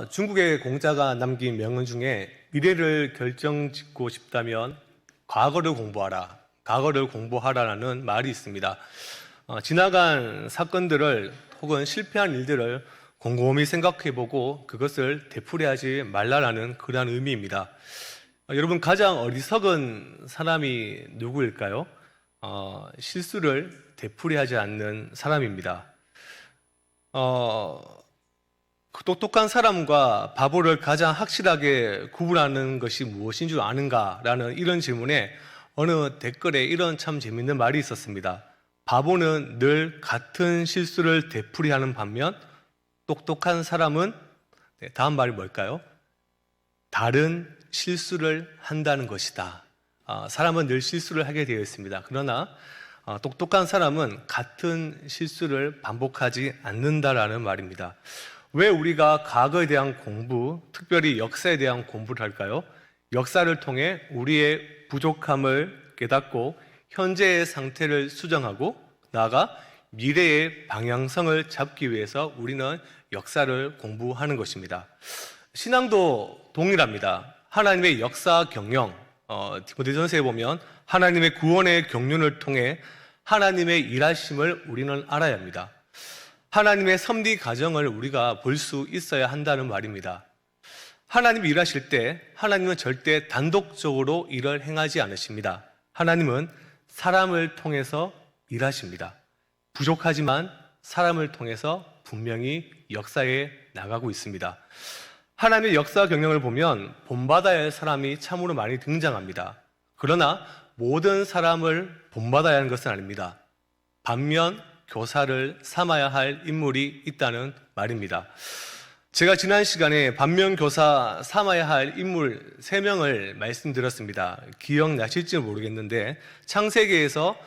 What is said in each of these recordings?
중국의 공자가 남긴 명언 중에 미래를 결정짓고 싶다면 과거를 공부하라, 과거를 공부하라라는 말이 있습니다. 지나간 사건들을 혹은 실패한 일들을 곰곰이 생각해보고 그것을 되풀이하지 말라라는 그러한 의미입니다. 여러분, 가장 어리석은 사람이 누구일까요? 실수를 되풀이하지 않는 사람입니다. 똑똑한 사람과 바보를 가장 확실하게 구분하는 것이 무엇인 줄 아는가라는 이런 질문에 어느 댓글에 이런 참 재밌는 말이 있었습니다. 바보는 늘 같은 실수를 되풀이하는 반면 똑똑한 사람은 다음 말이 뭘까요? 다른 실수를 한다는 것이다. 사람은 늘 실수를 하게 되어 있습니다. 그러나 똑똑한 사람은 같은 실수를 반복하지 않는다라는 말입니다. 왜 우리가 과거에 대한 공부, 특별히 역사에 대한 공부를 할까요? 역사를 통해 우리의 부족함을 깨닫고 현재의 상태를 수정하고 나아가 미래의 방향성을 잡기 위해서 우리는 역사를 공부하는 것입니다. 신앙도 동일합니다. 하나님의 역사 경영, 디모데전서에 보면 하나님의 구원의 경륜을 통해 하나님의 일하심을 우리는 알아야 합니다. 하나님의 섭리 과정을 우리가 볼 수 있어야 한다는 말입니다. 하나님이 일하실 때 하나님은 절대 단독적으로 일을 행하지 않으십니다. 하나님은 사람을 통해서 일하십니다. 부족하지만 사람을 통해서 분명히 역사에 나가고 있습니다. 하나님의 역사 경영을 보면 본받아야 할 사람이 참으로 많이 등장합니다. 그러나 모든 사람을 본받아야 하는 것은 아닙니다. 반면 교사를 삼아야 할 인물이 있다는 말입니다. 제가 지난 시간에 반면교사 삼아야 할 인물 3명을 말씀드렸습니다. 기억나실지 모르겠는데 창세기에서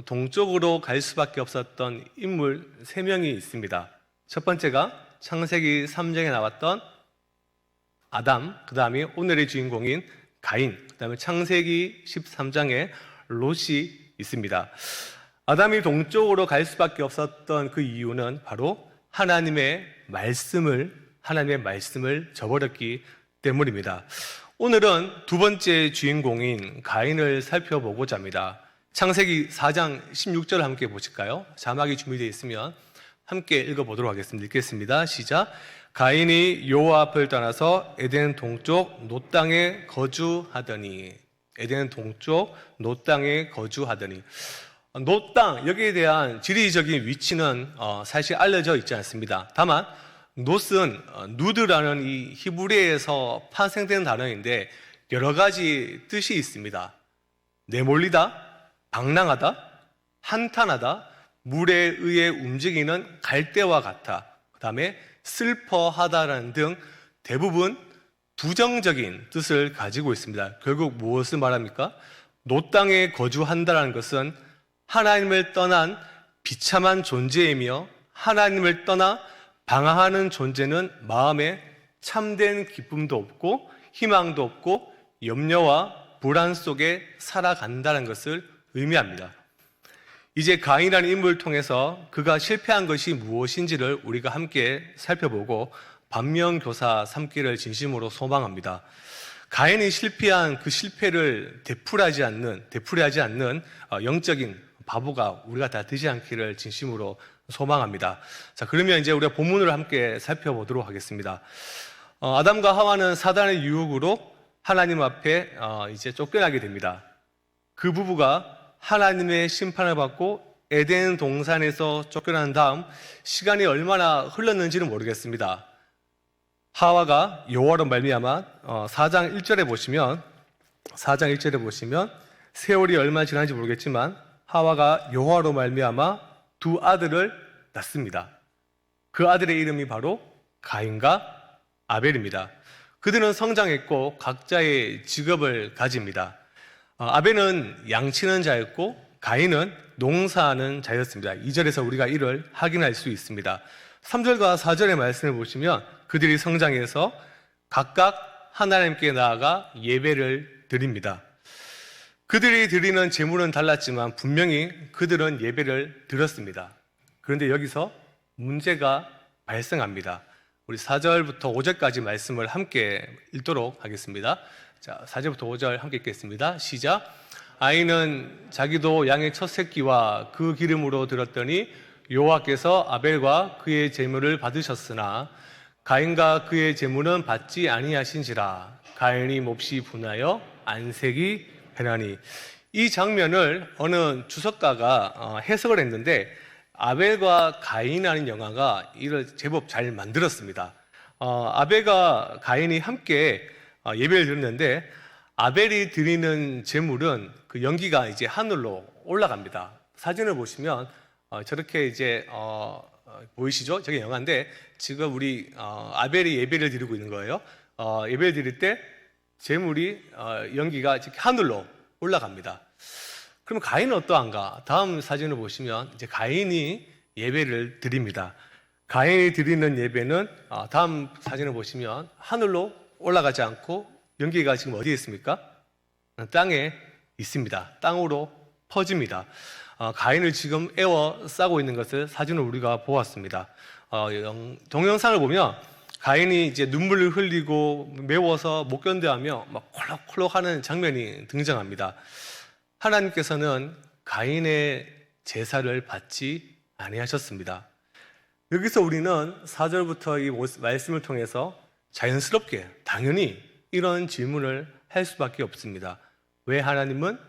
동쪽으로 갈 수밖에 없었던 인물 3명이 있습니다. 첫 번째가 창세기 3장에 나왔던 아담, 그 다음에 오늘의 주인공인 가인, 그 다음에 창세기 13장에 롯이 있습니다. 아담이 동쪽으로 갈 수밖에 없었던 그 이유는 바로 하나님의 말씀을 저버렸기 때문입니다. 오늘은 두 번째 주인공인 가인을 살펴보고자 합니다. 창세기 4장 16절 함께 보실까요? 자막이 준비되어 있으면 함께 읽어보도록 하겠습니다. 읽겠습니다. 시작. 가인이 여호와 앞을 떠나서 에덴 동쪽 놋 땅에 거주하더니 에덴 동쪽 놋 땅에 거주하더니 놋 땅, 여기에 대한 지리적인 위치는 사실 알려져 있지 않습니다. 다만 놋은 누드라는 이 히브리어에서 파생된 단어인데 여러 가지 뜻이 있습니다. 내몰리다, 방랑하다, 한탄하다, 물에 의해 움직이는 갈대와 같아, 그 다음에 슬퍼하다라는 등 대부분 부정적인 뜻을 가지고 있습니다. 결국 무엇을 말합니까? 놋 땅에 거주한다는 것은 하나님을 떠난 비참한 존재이며 하나님을 떠나 방황하는 존재는 마음에 참된 기쁨도 없고 희망도 없고 염려와 불안 속에 살아간다는 것을 의미합니다. 이제 가인이라는 인물을 통해서 그가 실패한 것이 무엇인지를 우리가 함께 살펴보고 반면교사 삼기를 진심으로 소망합니다. 가인이 실패한 그 실패를 되풀이하지 않는 영적인 바보가 우리가 다 되지 않기를 진심으로 소망합니다. 자, 그러면 이제 우리가 본문을 함께 살펴보도록 하겠습니다. 아담과 하와는 사단의 유혹으로 하나님 앞에 이제 쫓겨나게 됩니다. 그 부부가 하나님의 심판을 받고 에덴 동산에서 쫓겨난 다음 시간이 얼마나 흘렀는지는 모르겠습니다. 하와가 여호와로 말미암아 4장 1절에 보시면 세월이 얼마나 지난지 모르겠지만 하와가 여호와로 말미암아 두 아들을 낳습니다. 그 아들의 이름이 바로 가인과 아벨입니다. 그들은 성장했고 각자의 직업을 가집니다. 아벨은 양치는 자였고 가인은 농사하는 자였습니다. 2절에서 우리가 이를 확인할 수 있습니다. 3절과 4절의 말씀을 보시면 그들이 성장해서 각각 하나님께 나아가 예배를 드립니다. 그들이 드리는 제물은 달랐지만 분명히 그들은 예배를 드렸습니다. 그런데 여기서 문제가 발생합니다. 우리 4절부터 5절까지 말씀을 함께 읽도록 하겠습니다. 자, 4절부터 5절 함께 읽겠습니다. 시작. 아인은 자기도 양의 첫 새끼와 그 기름으로 들었더니 여호와께서 아벨과 그의 제물을 받으셨으나 가인과 그의 제물은 받지 아니하신지라. 가인이 몹시 분하여 안색이 변하니. 이 장면을 어느 주석가가 해석을 했는데 아벨과 가인이라는 영화가 이를 제법 잘 만들었습니다. 아벨과 가인이 함께 예배를 드렸는데 아벨이 드리는 제물은 그 연기가 이제 하늘로 올라갑니다. 사진을 보시면 저렇게 이제 보이시죠? 저게 영화인데 지금 우리 아벨이 예배를 드리고 있는 거예요. 예배를 드릴 때 제물이 연기가 하늘로 올라갑니다. 그럼 가인은 어떠한가? 다음 사진을 보시면 이제 가인이 예배를 드립니다. 가인이 드리는 예배는 다음 사진을 보시면 하늘로 올라가지 않고 연기가 지금 어디에 있습니까? 땅에 있습니다. 땅으로 퍼집니다. 가인을 지금 에워싸고 있는 것을 사진을 우리가 보았습니다. 동영상을 보면 가인이 이제 눈물을 흘리고 매워서 못 견뎌하며 막 콜록콜록 하는 장면이 등장합니다. 하나님께서는 가인의 제사를 받지 아니하셨습니다. 여기서 우리는 4절부터 이 말씀을 통해서 자연스럽게 당연히 이런 질문을 할 수밖에 없습니다. 왜 하나님은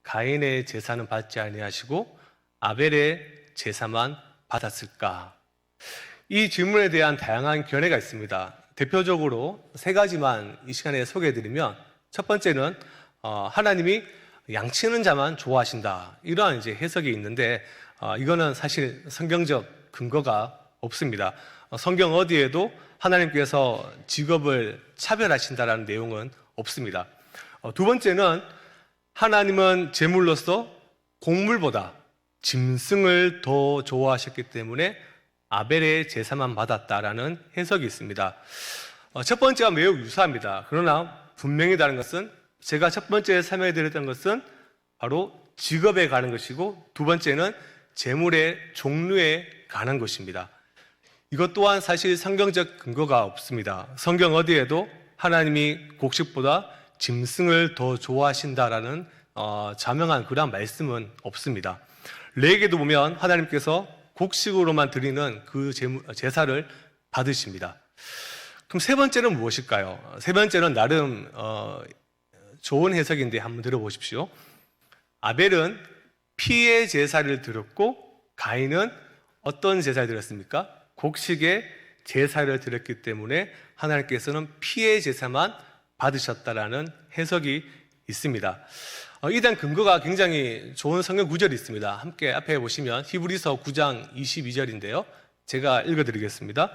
가인의 제사는 받지 아니하시고 아벨의 제사만 받았을까? 이 질문에 대한 다양한 견해가 있습니다. 대표적으로 세 가지만 이 시간에 소개해드리면 첫 번째는 하나님이 양치는 자만 좋아하신다, 이러한 이제 해석이 있는데 이거는 사실 성경적 근거가 없습니다. 성경 어디에도 하나님께서 직업을 차별하신다라는 내용은 없습니다. 두 번째는 하나님은 제물로서 곡물보다 짐승을 더 좋아하셨기 때문에 아벨의 제사만 받았다라는 해석이 있습니다. 첫 번째와 매우 유사합니다. 그러나 분명히 다른 것은 제가 첫 번째 설명해 드렸던 것은 바로 직업에 관한 것이고 두 번째는 제물의 종류에 관한 것입니다. 이것 또한 사실 성경적 근거가 없습니다. 성경 어디에도 하나님이 곡식보다 짐승을 더 좋아하신다라는 자명한 그러한 말씀은 없습니다. 레위기도 보면 하나님께서 곡식으로만 드리는 그 제사를 받으십니다. 그럼 세 번째는 무엇일까요? 세 번째는 나름 좋은 해석인데 한번 들어보십시오. 아벨은 피의 제사를 드렸고 가인은 어떤 제사를 드렸습니까? 곡식의 제사를 드렸기 때문에 하나님께서는 피의 제사만 받으셨다라는 해석이 있습니다. 이단 근거가 굉장히 좋은 성경 구절이 있습니다. 함께 앞에 보시면 히브리서 9장 22절인데요. 제가 읽어드리겠습니다.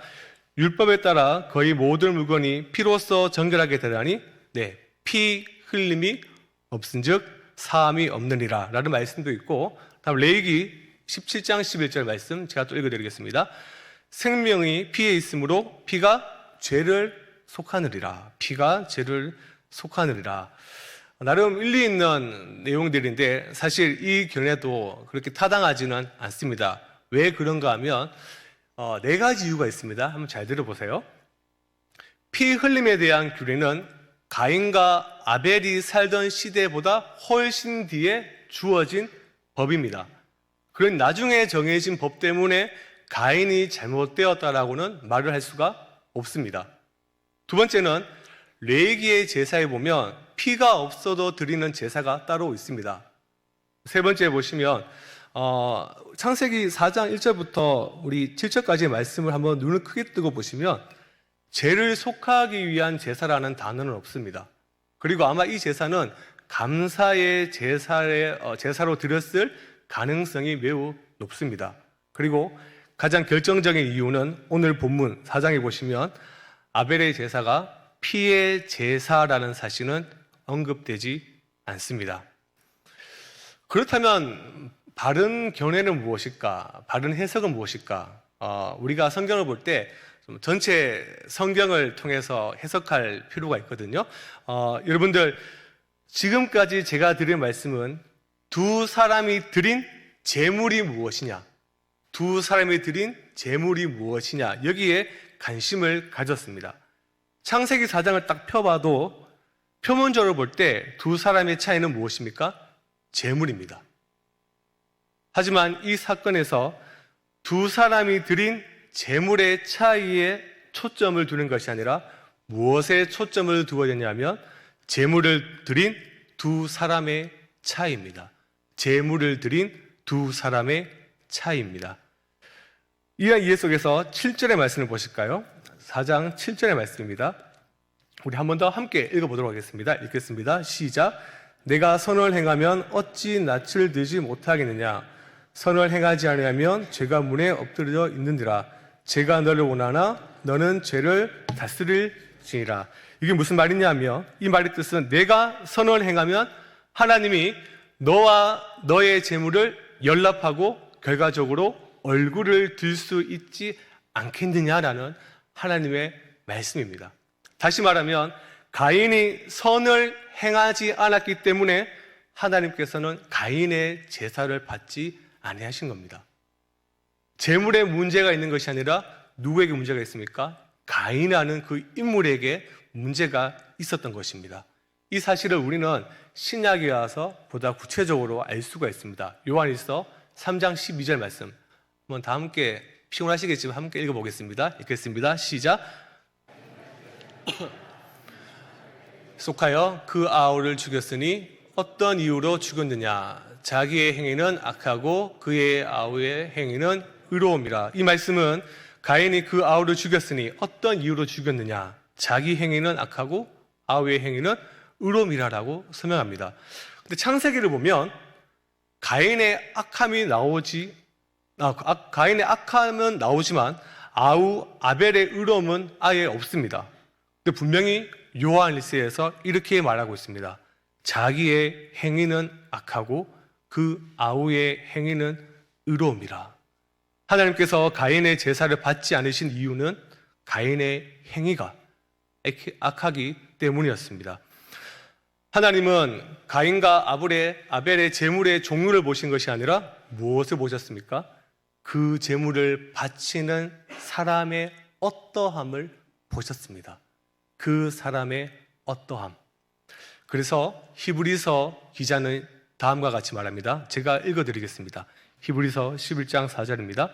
율법에 따라 거의 모든 물건이 피로써 정결하게 되다니 피 흘림이 없은즉 사함이 없느니라 라는 말씀도 있고, 다음 레위기 17장 11절 말씀 제가 또 읽어드리겠습니다. 생명이 피에 있으므로 피가 죄를 속하느니라. 피가 죄를 속하느니라. 나름 일리 있는 내용들인데 사실 이 견해도 그렇게 타당하지는 않습니다. 왜 그런가 하면 네 가지 이유가 있습니다. 한번 잘 들어보세요. 피 흘림에 대한 규례는 가인과 아벨이 살던 시대보다 훨씬 뒤에 주어진 법입니다. 그런 나중에 정해진 법 때문에 가인이 잘못되었다라고는 말을 할 수가 없습니다. 두 번째는 레위기의 제사에 보면 피가 없어도 드리는 제사가 따로 있습니다. 세 번째 보시면 창세기 4장 1절부터 우리 7절까지의 말씀을 한번 눈을 크게 뜨고 보시면 죄를 속하기 위한 제사라는 단어는 없습니다. 그리고 아마 이 제사는 감사의 제사로 드렸을 가능성이 매우 높습니다. 그리고 가장 결정적인 이유는 오늘 본문 4장에 보시면 아벨의 제사가 피의 제사라는 사실은 언급되지 않습니다. 그렇다면 바른 견해는 무엇일까? 바른 해석은 무엇일까? 우리가 성경을 볼 때 전체 성경을 통해서 해석할 필요가 있거든요. 여러분들 지금까지 제가 드린 말씀은 두 사람이 드린 제물이 무엇이냐, 두 사람이 드린 제물이 무엇이냐, 여기에 관심을 가졌습니다. 창세기 4장을 딱 펴봐도 표면적으로 볼 때 두 사람의 차이는 무엇입니까? 제물입니다. 하지만 이 사건에서 두 사람이 드린 제물의 차이에 초점을 두는 것이 아니라 무엇에 초점을 두어야 되냐면 제물을 드린 두 사람의 차이입니다. 제물을 드린 두 사람의 차이입니다. 이러한 이해 속에서 7절의 말씀을 보실까요? 4장 7절의 말씀입니다. 우리 한 번 더 함께 읽어보도록 하겠습니다. 읽겠습니다. 시작. 내가 선을 행하면 어찌 낯을 들지 못하겠느냐? 선을 행하지 아니하면 죄가 문에 엎드려 있는지라. 죄가 너를 원하나 너는 죄를 다스릴지니라. 이게 무슨 말이냐면 이 말의 뜻은 내가 선을 행하면 하나님이 너와 너의 재물을 연락하고 결과적으로 얼굴을 들 수 있지 않겠느냐라는 하나님의 말씀입니다. 다시 말하면 가인이 선을 행하지 않았기 때문에 하나님께서는 가인의 제사를 받지 아니하신 겁니다. 재물에 문제가 있는 것이 아니라 누구에게 문제가 있습니까? 가인이라는 그 인물에게 문제가 있었던 것입니다. 이 사실을 우리는 신약에 와서 보다 구체적으로 알 수가 있습니다. 요한일서 3장 12절 말씀 한번 다 함께 피곤하시겠지만 함께 읽어보겠습니다. 읽겠습니다. 시작. 속하여 그 아우를 죽였으니 어떤 이유로 죽였느냐? 자기의 행위는 악하고 그의 아우의 행위는 의로움이라. 이 말씀은 가인이 그 아우를 죽였으니 어떤 이유로 죽였느냐? 자기 행위는 악하고 아우의 행위는 의로움이라라고 설명합니다. 근데 창세기를 보면 가인의 악함은 나오지만 아우 아벨의 의로움은 아예 없습니다. 근데 분명히 요한일서에서 이렇게 말하고 있습니다. 자기의 행위는 악하고 그 아우의 행위는 의로움이라. 하나님께서 가인의 제사를 받지 않으신 이유는 가인의 행위가 악하기 때문이었습니다. 하나님은 가인과 아벨의 제물의 종류를 보신 것이 아니라 무엇을 보셨습니까? 그 제물을 바치는 사람의 어떠함을 보셨습니다. 그 사람의 어떠함. 그래서 히브리서 기자는 다음과 같이 말합니다. 제가 읽어드리겠습니다. 히브리서 11장 4절입니다.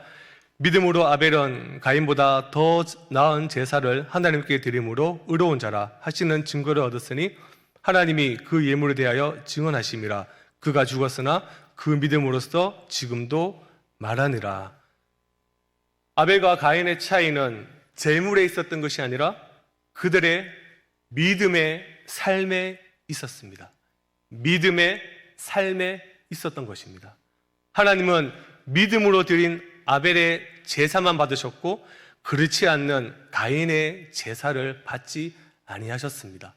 믿음으로 아벨은 가인보다 더 나은 제사를 하나님께 드림으로 의로운 자라 하시는 증거를 얻었으니 하나님이 그 예물에 대하여 증언하심이라. 그가 죽었으나 그 믿음으로써 지금도 말하느라. 아벨과 가인의 차이는 제물에 있었던 것이 아니라 그들의 믿음의 삶에 있었습니다. 믿음의 삶에 있었던 것입니다. 하나님은 믿음으로 드린 아벨의 제사만 받으셨고 그렇지 않는 가인의 제사를 받지 아니하셨습니다.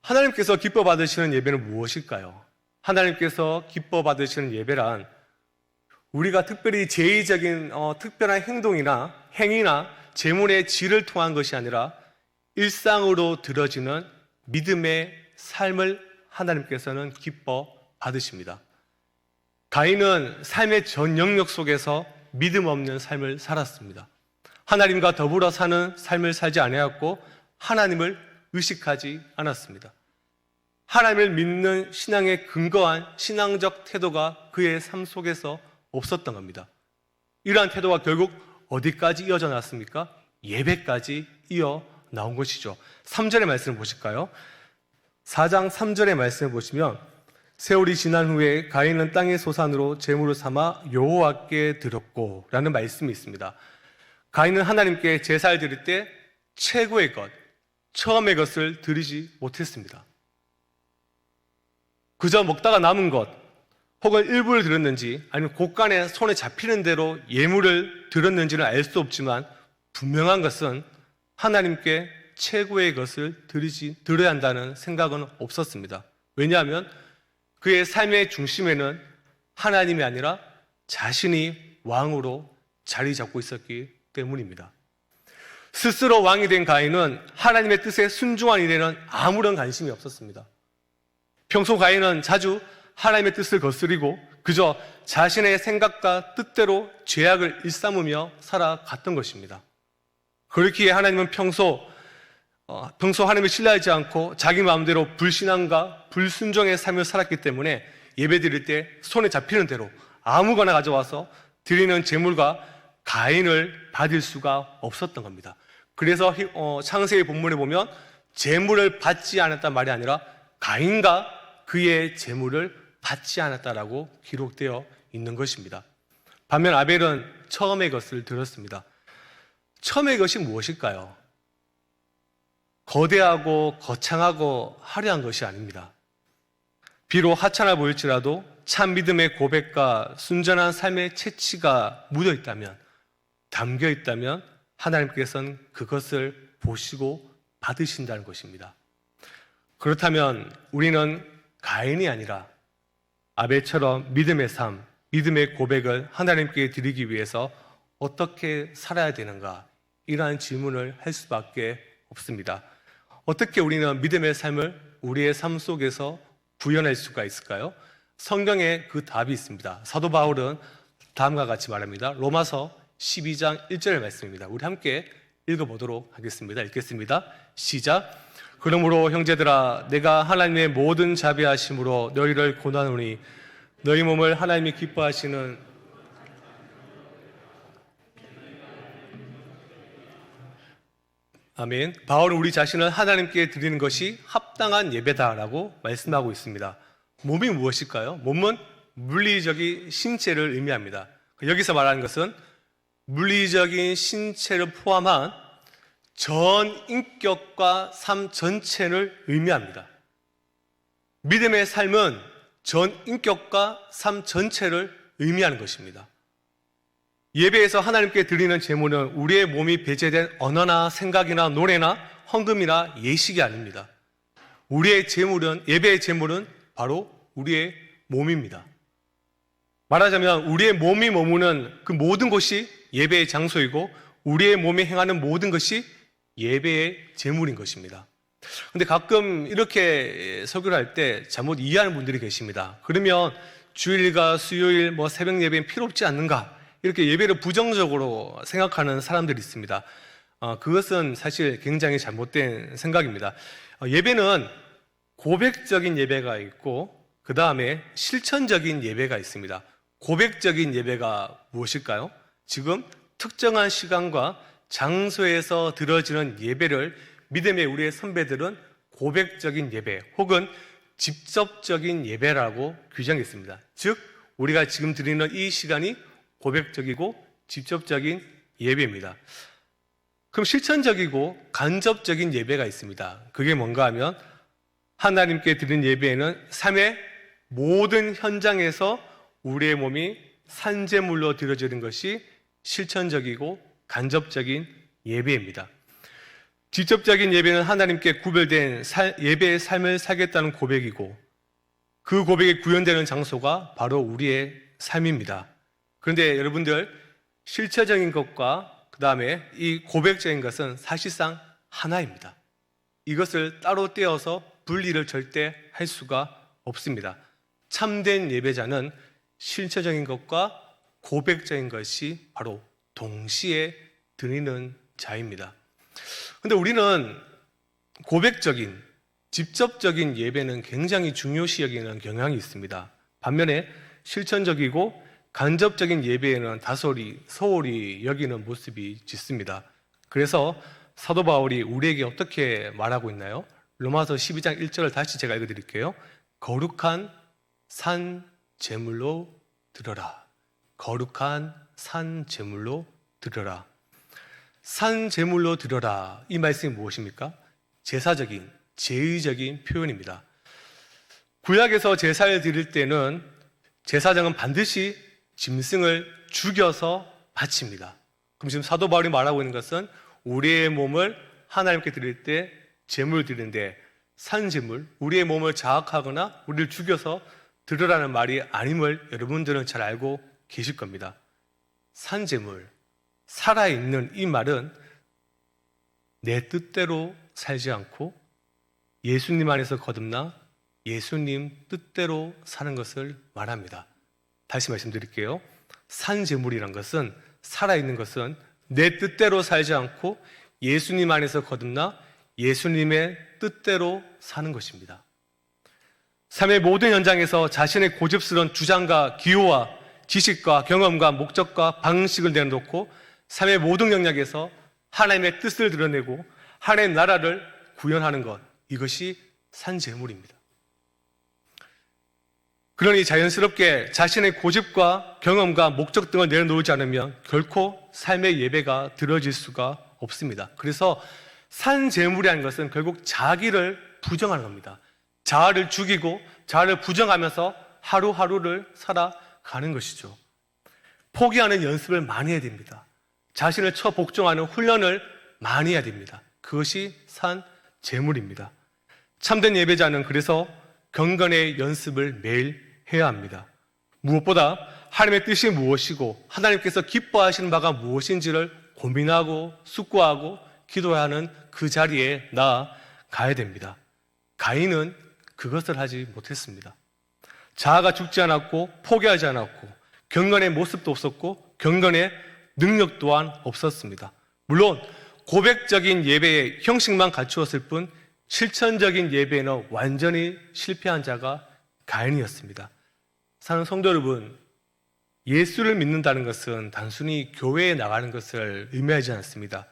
하나님께서 기뻐 받으시는 예배는 무엇일까요? 하나님께서 기뻐 받으시는 예배란 우리가 특별히 제의적인 특별한 행동이나 행위나 제물의 질을 통한 것이 아니라 일상으로 들어지는 믿음의 삶을 하나님께서는 기뻐 받으십니다. 가인은 삶의 전 영역 속에서 믿음 없는 삶을 살았습니다. 하나님과 더불어 사는 삶을 살지 아니하였고 하나님을 의식하지 않았습니다. 하나님을 믿는 신앙에 근거한 신앙적 태도가 그의 삶 속에서 없었던 겁니다. 이러한 태도가 결국 어디까지 이어져 나왔습니까? 예배까지 이어 나온 것이죠. 3절의 말씀을 보실까요? 4장 3절의 말씀을 보시면 세월이 지난 후에 가인은 땅의 소산으로 제물을 삼아 여호와께 드렸고 라는 말씀이 있습니다. 가인은 하나님께 제사를 드릴 때 최고의 것, 처음의 것을 드리지 못했습니다. 그저 먹다가 남은 것 혹은 일부를 드렸는지 아니면 곳간에 손에 잡히는 대로 예물을 드렸는지는 알 수 없지만 분명한 것은 하나님께 최고의 것을 드려야 한다는 생각은 없었습니다. 왜냐하면 그의 삶의 중심에는 하나님이 아니라 자신이 왕으로 자리 잡고 있었기 때문입니다. 스스로 왕이 된 가인은 하나님의 뜻에 순종한 일에는 아무런 관심이 없었습니다. 평소 가인은 자주 하나님의 뜻을 거스리고 그저 자신의 생각과 뜻대로 죄악을 일삼으며 살아갔던 것입니다. 그렇기에 하나님은 평소 하나님을 신뢰하지 않고 자기 마음대로 불신앙과 불순종의 삶을 살았기 때문에 예배 드릴 때 손에 잡히는 대로 아무거나 가져와서 드리는 제물과 가인을 받을 수가 없었던 겁니다. 그래서 창세기 본문에 보면 제물을 받지 않았단 말이 아니라 가인과 그의 제물을 받지 않았다라고 기록되어 있는 것입니다. 반면 아벨은 처음의 것을 들었습니다. 처음의 것이 무엇일까요? 거대하고 거창하고 화려한 것이 아닙니다. 비록 하찮아 보일지라도 참 믿음의 고백과 순전한 삶의 채취가 묻어 있다면, 담겨 있다면 하나님께서는 그것을 보시고 받으신다는 것입니다. 그렇다면 우리는 가인이 아니라 아벨처럼 믿음의 삶, 믿음의 고백을 하나님께 드리기 위해서 어떻게 살아야 되는가? 이러한 질문을 할 수밖에 없습니다. 어떻게 우리는 믿음의 삶을 우리의 삶 속에서 구현할 수가 있을까요? 성경에 그 답이 있습니다. 사도 바울은 다음과 같이 말합니다. 로마서 12장 1절 말씀입니다. 우리 함께 읽어보도록 하겠습니다. 읽겠습니다. 시작. 그러므로 형제들아, 내가 하나님의 모든 자비하심으로 너희를 권하노니 너희 몸을 하나님이 기뻐하시는 아멘. 바울은 우리 자신을 하나님께 드리는 것이 합당한 예배다라고 말씀하고 있습니다. 몸이 무엇일까요? 몸은 물리적인 신체를 의미합니다. 여기서 말하는 것은 물리적인 신체를 포함한 전 인격과 삶 전체를 의미합니다. 믿음의 삶은 전 인격과 삶 전체를 의미하는 것입니다. 예배에서 하나님께 드리는 제물은 우리의 몸이 배제된 언어나 생각이나 노래나 헌금이나 예식이 아닙니다. 우리의 제물은, 예배의 제물은 바로 우리의 몸입니다. 말하자면 우리의 몸이 머무는 그 모든 곳이 예배의 장소이고 우리의 몸이 행하는 모든 것이 예배의 제물인 것입니다. 그런데 가끔 이렇게 설교를 할 때 잘못 이해하는 분들이 계십니다. 그러면 주일과 수요일, 새벽 예배는 필요 없지 않는가? 이렇게 예배를 부정적으로 생각하는 사람들이 있습니다. 그것은 사실 굉장히 잘못된 생각입니다. 예배는 고백적인 예배가 있고 그 다음에 실천적인 예배가 있습니다. 고백적인 예배가 무엇일까요? 지금 특정한 시간과 장소에서 드려지는 예배를 믿음의 우리의 선배들은 고백적인 예배 혹은 직접적인 예배라고 규정했습니다. 즉 우리가 지금 드리는 이 시간이 고백적이고 직접적인 예배입니다. 그럼 실천적이고 간접적인 예배가 있습니다. 그게 뭔가 하면 하나님께 드린 예배에는 삶의 모든 현장에서 우리의 몸이 산제물로 드려지는 것이 실천적이고 간접적인 예배입니다. 직접적인 예배는 하나님께 구별된 예배의 삶을 살겠다는 고백이고 그 고백에 구현되는 장소가 바로 우리의 삶입니다. 그런데 여러분들, 실체적인 것과 그 다음에 이 고백적인 것은 사실상 하나입니다. 이것을 따로 떼어서 분리를 절대 할 수가 없습니다. 참된 예배자는 실체적인 것과 고백적인 것이 바로 동시에 드리는 자입니다. 그런데 우리는 고백적인, 직접적인 예배는 굉장히 중요시 여기는 경향이 있습니다. 반면에 실천적이고 간접적인 예배에는 소홀히 여기는 모습이 짙습니다. 그래서 사도 바울이 우리에게 어떻게 말하고 있나요? 로마서 12장 1절을 다시 제가 읽어드릴게요. 거룩한 산 제물로 드려라. 거룩한 산 제물로 드려라. 산 제물로 드려라. 이 말씀이 무엇입니까? 제사적인, 제의적인 표현입니다. 구약에서 제사를 드릴 때는 제사장은 반드시 짐승을 죽여서 바칩니다. 그럼 지금 사도 바울이 말하고 있는 것은 우리의 몸을 하나님께 드릴 때 제물 드리는데 산제물, 우리의 몸을 자학하거나 우리를 죽여서 드리라는 말이 아님을 여러분들은 잘 알고 계실 겁니다. 산제물, 살아있는 이 말은 내 뜻대로 살지 않고 예수님 안에서 거듭나 예수님 뜻대로 사는 것을 말합니다. 다시 말씀드릴게요. 산 제물이란 것은, 살아있는 것은 내 뜻대로 살지 않고 예수님 안에서 거듭나 예수님의 뜻대로 사는 것입니다. 삶의 모든 현장에서 자신의 고집스러운 주장과 기호와 지식과 경험과 목적과 방식을 내놓고 삶의 모든 영역에서 하나님의 뜻을 드러내고 하나님의 나라를 구현하는 것, 이것이 산 제물입니다. 그러니 자연스럽게 자신의 고집과 경험과 목적 등을 내려놓지 않으면 결코 삶의 예배가 드려질 수가 없습니다. 그래서 산 제물이라는 것은 결국 자기를 부정하는 겁니다. 자아를 죽이고 자아를 부정하면서 하루하루를 살아가는 것이죠. 포기하는 연습을 많이 해야 됩니다. 자신을 처복종하는 훈련을 많이 해야 됩니다. 그것이 산 제물입니다. 참된 예배자는 그래서 경건의 연습을 매일 해야 합니다. 무엇보다 하나님의 뜻이 무엇이고 하나님께서 기뻐하시는 바가 무엇인지를 고민하고 숙고하고 기도하는 그 자리에 나아가야 됩니다. 가인은 그것을 하지 못했습니다. 자아가 죽지 않았고 포기하지 않았고 경건의 모습도 없었고 경건의 능력 또한 없었습니다. 물론 고백적인 예배의 형식만 갖추었을 뿐 실천적인 예배에는 완전히 실패한 자가 가인이었습니다. 사랑하는 성도 여러분, 예수를 믿는다는 것은 단순히 교회에 나가는 것을 의미하지 않습니다.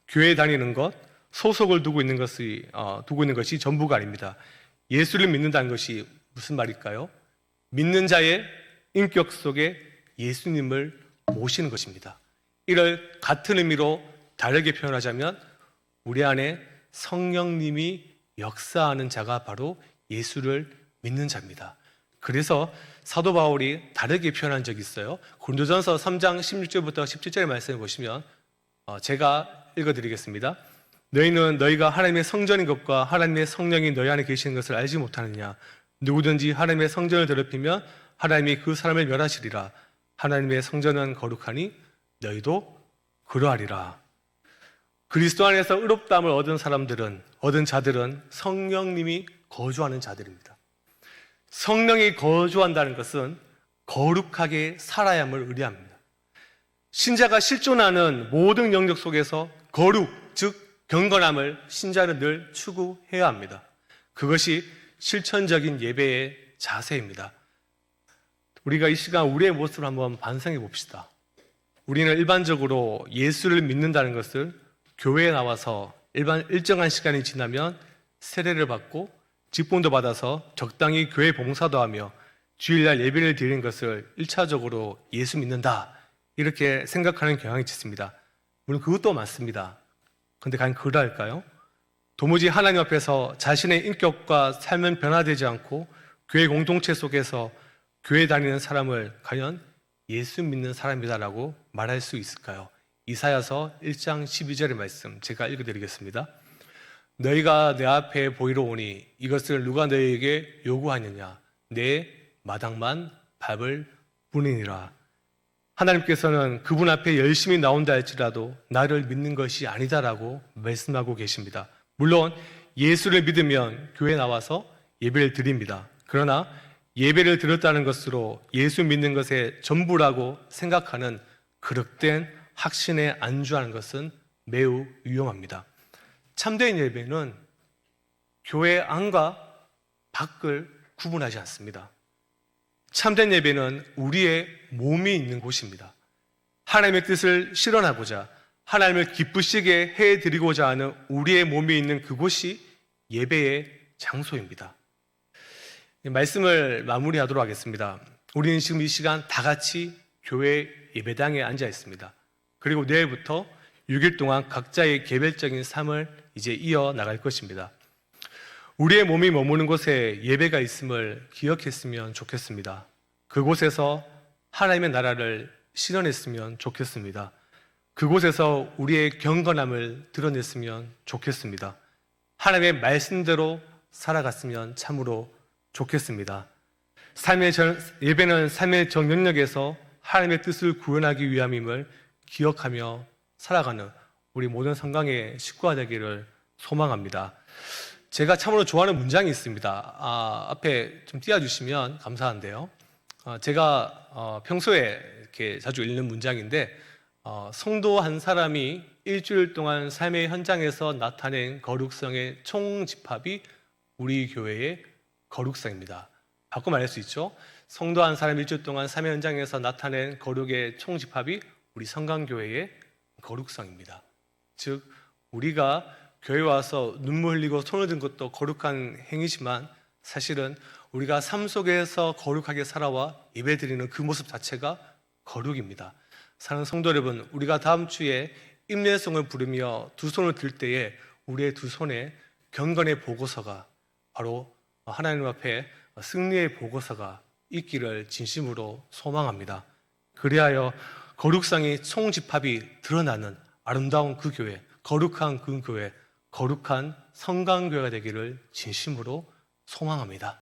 교회에 다니는 것, 소속을 두고 있는 것이 전부가 아닙니다. 예수를 믿는다는 것이 무슨 말일까요? 믿는 자의 인격 속에 예수님을 모시는 것입니다. 이를 같은 의미로 다르게 표현하자면 우리 안에 성령님이 역사하는 자가 바로 예수를 믿는 자입니다. 그래서 사도 바울이 다르게 표현한 적이 있어요. 고린도전서 3장 16절부터 17절의 말씀을 보시면 제가 읽어드리겠습니다. 너희는 너희가 하나님의 성전인 것과 하나님의 성령이 너희 안에 계시는 것을 알지 못하느냐. 누구든지 하나님의 성전을 더럽히면 하나님이 그 사람을 멸하시리라. 하나님의 성전은 거룩하니 너희도 그러하리라. 그리스도 안에서 의롭다함을 얻은 자들은 성령님이 거주하는 자들입니다. 성령이 거주한다는 것은 거룩하게 살아야 함을 의미합니다. 신자가 실존하는 모든 영역 속에서 거룩, 즉 경건함을 신자는 늘 추구해야 합니다. 그것이 실천적인 예배의 자세입니다. 우리가 이 시간 우리의 모습을 한번 반성해 봅시다. 우리는 일반적으로 예수를 믿는다는 것을 교회에 나와서 일정한 시간이 지나면 세례를 받고 직분도 받아서 적당히 교회 봉사도 하며 주일날 예배를 드리는 것을 1차적으로 예수 믿는다, 이렇게 생각하는 경향이 있습니다. 물론 그것도 맞습니다. 그런데 과연 그럴까요? 도무지 하나님 앞에서 자신의 인격과 삶은 변화되지 않고 교회 공동체 속에서 교회 다니는 사람을 과연 예수 믿는 사람이다라고 말할 수 있을까요? 이사야서 1장 12절의 말씀 제가 읽어드리겠습니다. 너희가 내 앞에 보이러 오니 이것을 누가 너희에게 요구하느냐? 내 마당만 밟을 뿐이니라. 하나님께서는 그분 앞에 열심히 나온다 할지라도 나를 믿는 것이 아니다라고 말씀하고 계십니다. 물론 예수를 믿으면 교회에 나와서 예배를 드립니다. 그러나 예배를 드렸다는 것으로 예수 믿는 것의 전부라고 생각하는 그릇된 확신에 안주하는 것은 매우 위험합니다. 참된 예배는 교회 안과 밖을 구분하지 않습니다. 참된 예배는 우리의 몸이 있는 곳입니다. 하나님의 뜻을 실현하고자 하나님을 기쁘시게 해드리고자 하는 우리의 몸이 있는 그곳이 예배의 장소입니다. 말씀을 마무리하도록 하겠습니다. 우리는 지금 이 시간 다 같이 교회 예배당에 앉아 있습니다. 그리고 내일부터 6일 동안 각자의 개별적인 삶을 이제 이어나갈 것입니다. 우리의 몸이 머무는 곳에 예배가 있음을 기억했으면 좋겠습니다. 그곳에서 하나님의 나라를 실현했으면 좋겠습니다. 그곳에서 우리의 경건함을 드러냈으면 좋겠습니다. 하나님의 말씀대로 살아갔으면 참으로 좋겠습니다. 예배는 삶의 전 영역에서 하나님의 뜻을 구현하기 위함임을 기억하며 살아가는 우리 모든 성강의 식구가 되기를 소망합니다. 제가 참으로 좋아하는 문장이 있습니다. 앞에 좀 띄워주시면 감사한데요. 제가 평소에 이렇게 자주 읽는 문장인데, 성도 한 사람이 일주일 동안 삶의 현장에서 나타낸 거룩성의 총집합이 우리 교회의 거룩성입니다. 바꿔 말할 수 있죠. 성도 한 사람 일주일 동안 삶의 현장에서 나타낸 거룩의 총집합이 우리 성강교회의 거룩성입니다. 즉, 우리가 교회 와서 눈물 흘리고 손을 든 것도 거룩한 행위지만, 사실은 우리가 삶 속에서 거룩하게 살아와 예배드리는 그 모습 자체가 거룩입니다. 사랑하는 성도 여러분, 우리가 다음 주에 임례송을 부르며 두 손을 들 때에 우리의 두 손에 경건의 보고서가, 바로 하나님 앞에 승리의 보고서가 있기를 진심으로 소망합니다. 그리하여 거룩성이 총집합이 드러나는 아름다운 그 교회, 거룩한 그 교회, 거룩한 성강교회가 되기를 진심으로 소망합니다.